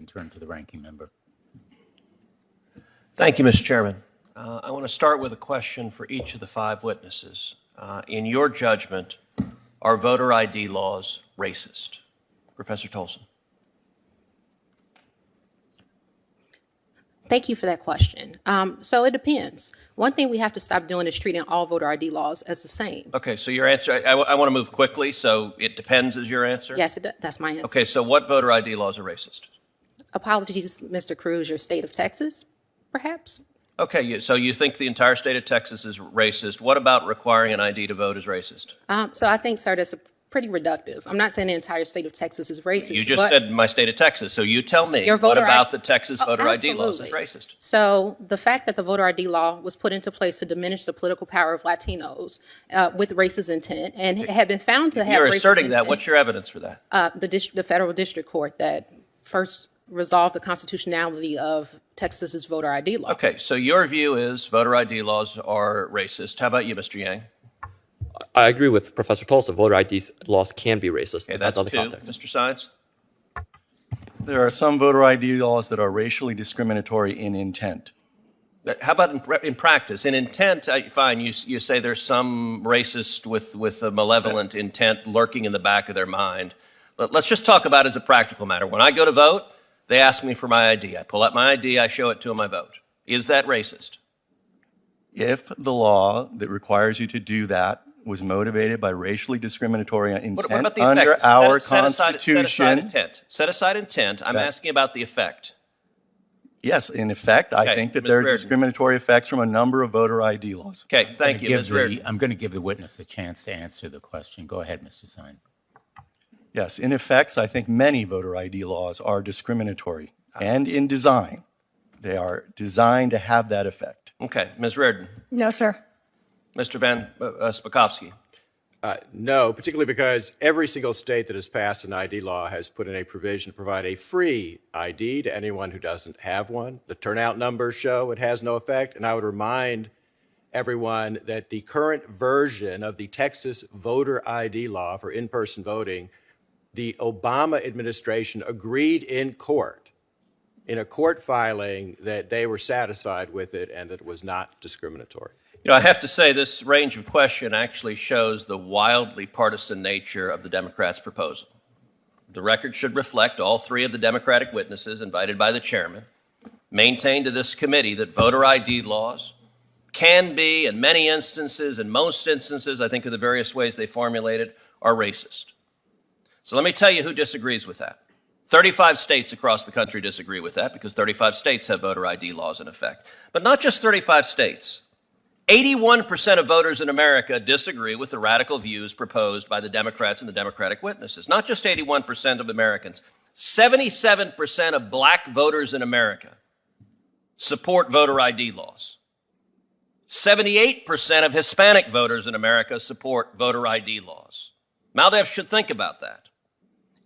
and turn to the ranking member. Thank you, Mr. Chairman. I want to start with a question for each of the 5 witnesses. In your judgment, are voter ID laws racist? Professor Tolson. Thank you for that question. So it depends. One thing we have to stop doing is treating all voter ID laws as the same. Okay, so your answer, I want to move quickly, so it depends is your answer? Yes, that's my answer. Okay, so what voter ID laws are racist? Apologies, Mr. Cruz, your state of Texas, perhaps? Okay, so you think the entire state of Texas is racist. What about requiring an ID to vote is racist? So I think, sir, that's pretty reductive. I'm not saying the entire state of Texas is racist. You just said my state of Texas, so you tell me, what about the Texas voter ID laws is racist? So the fact that the voter ID law was put into place to diminish the political power of Latinos with racist intent and had been found to have racist intent. You're asserting that. What's your evidence for that? The federal district court that first resolved the constitutionality of Texas's voter ID law. Okay, so your view is voter ID laws are racist. How about you, Mr. Yang? I agree with Professor Tolson. Voter ID laws can be racist. Okay, that's 2. Mr. Science? There are some voter ID laws that are racially discriminatory in intent. How about in practice? In intent, fine, you say there's some racist with a malevolent intent lurking in the back of their mind. But let's just talk about it as a practical matter. When I go to vote, they ask me for my ID. I pull out my ID, I show it to them, I vote. Is that racist? If the law that requires you to do that was motivated by racially discriminatory intent what about the under effect? our Set Constitution. aside intent. Set aside intent. I'm asking about the effect. Yes, in effect, I think that there are discriminatory effects from a number of voter ID laws. Okay, thank you, Ms. Reardon. I'm going to give the witness a chance to answer the question. Go ahead, Mr. Sine. Yes, in effects, I think many voter ID laws are discriminatory, and in design. They are designed to have that effect. Okay, Ms. Reardon. No, sir. Mr. Van Spakovsky. No, particularly because every single state that has passed an ID law has put in a provision to provide a free ID to anyone who doesn't have one. The turnout numbers show it has no effect, and I would remind everyone that the current version of the Texas voter ID law for in-person voting, the Obama administration agreed in court, in a court filing, that they were satisfied with it and that it was not discriminatory. You know, I have to say this range of question actually shows the wildly partisan nature of the Democrats' proposal. The record should reflect all 3 of the Democratic witnesses invited by the chairman maintained to this committee that voter ID laws can be, in many instances, in most instances, I think of the various ways they formulated, are racist. So let me tell you who disagrees with that. 35 states across the country disagree with that because 35 states have voter ID laws in effect. But not just 35 states. 81% of voters in America disagree with the radical views proposed by the Democrats and the Democratic witnesses. Not just 81% of Americans. 77% of black voters in America support voter ID laws. 78% of Hispanic voters in America support voter ID laws. MALDEF should think about that.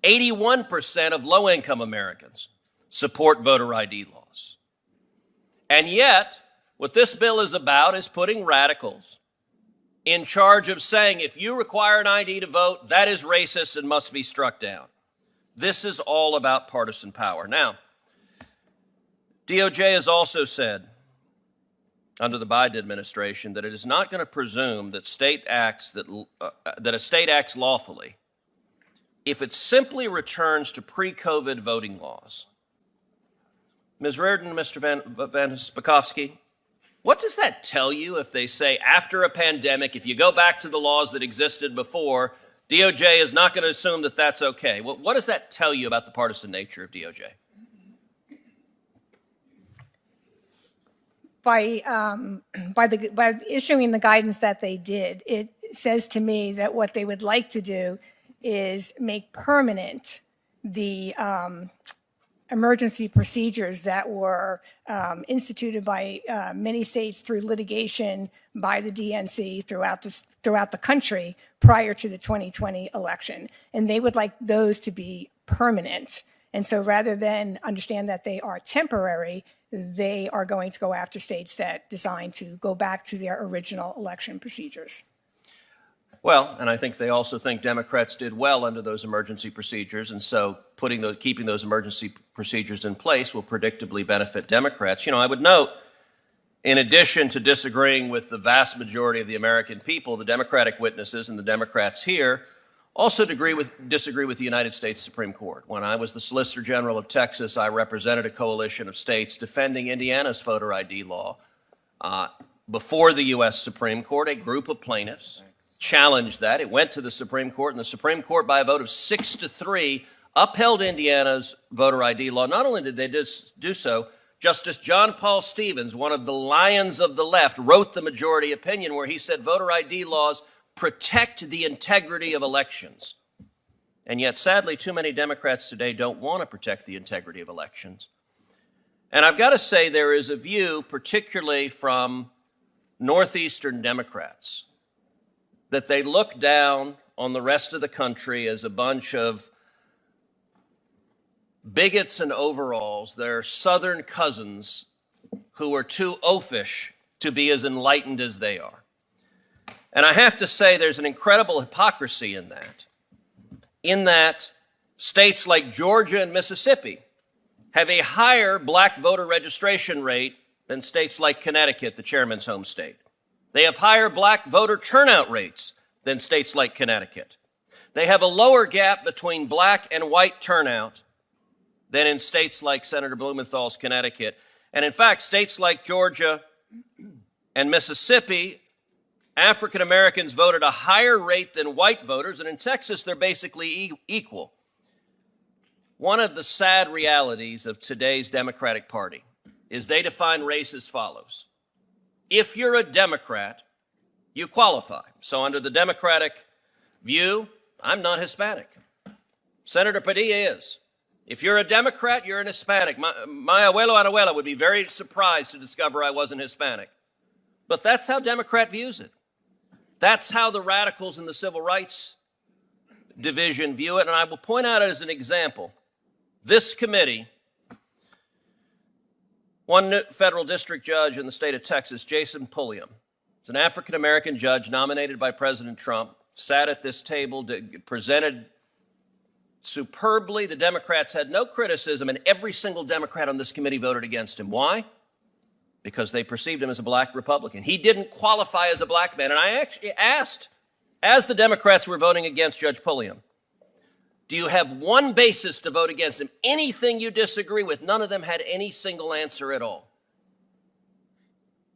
81% of low-income Americans support voter ID laws. And yet, what this bill is about is putting radicals in charge of saying, if you require an ID to vote, that is racist and must be struck down. This is all about partisan power. Now, DOJ has also said, under the Biden administration, that it is not going to presume that that a state acts lawfully if it simply returns to pre-COVID voting laws. Ms. Reardon, Mr. Van Spakovsky, what does that tell you if they say after a pandemic, if you go back to the laws that existed before, DOJ is not going to assume that that's okay? What does that tell you about the partisan nature of DOJ? By issuing the guidance that they did, it says to me that what they would like to do is make permanent the emergency procedures that were instituted by many states through litigation by the DNC throughout the country prior to the 2020 election. And they would like those to be permanent. And so rather than understand that they are temporary, they are going to go after states that design to go back to their original election procedures. Well, and I think they also think Democrats did well under those emergency procedures, and so keeping those emergency procedures in place will predictably benefit Democrats. You know, I would note, in addition to disagreeing with the vast majority of the American people, the Democratic witnesses and the Democrats here also disagree with the United States Supreme Court. When I was the Solicitor General of Texas, I represented a coalition of states defending Indiana's voter ID law. Before the U.S. Supreme Court, a group of plaintiffs challenged that. It went to the Supreme Court, and the Supreme Court, by a vote of 6-3, upheld Indiana's voter ID law. Not only did they do so, Justice John Paul Stevens, one of the lions of the left, wrote the majority opinion where he said voter ID laws protect the integrity of elections. And yet, sadly, too many Democrats today don't want to protect the integrity of elections. And I've got to say, there is a view, particularly from Northeastern Democrats, that they look down on the rest of the country as a bunch of bigots and overalls, their Southern cousins who are too oafish to be as enlightened as they are. And I have to say there's an incredible hypocrisy in that states like Georgia and Mississippi have a higher black voter registration rate than states like Connecticut, the chairman's home state. They have higher black voter turnout rates than states like Connecticut. They have a lower gap between black and white turnout than in states like Senator Blumenthal's Connecticut. And in fact, states like Georgia and Mississippi, African Americans vote at a higher rate than white voters, and in Texas, they're basically equal. One of the sad realities of today's Democratic Party is they define race as follows. If you're a Democrat, you qualify. So under the Democratic view, I'm not Hispanic. Senator Padilla is. If you're a Democrat, you're an Hispanic. My abuelo and abuela would be very surprised to discover I wasn't Hispanic. But that's how Democrat views it. That's how the radicals in the civil rights division view it. And I will point out as an example, this committee, one federal district judge in the state of Texas, Jason Pulliam, is an African-American judge nominated by President Trump, sat at this table, presented superbly. The Democrats had no criticism, and every single Democrat on this committee voted against him. Why? Because they perceived him as a black Republican. He didn't qualify as a black man. And I actually asked, as the Democrats were voting against Judge Pulliam, do you have one basis to vote against him? Anything you disagree with? None of them had any single answer at all.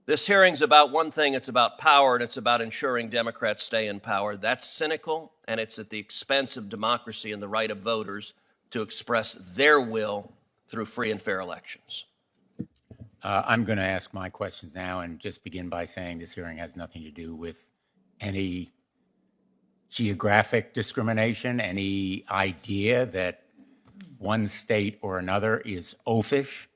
This hearing's about one thing. It's about power, and it's about ensuring Democrats stay in power. That's cynical, and it's at the expense of democracy and the right of voters to express their will through free and fair elections. I'm going to ask my questions now and just begin by saying this hearing has nothing to do with any geographic discrimination, any idea that one state or another is oafish.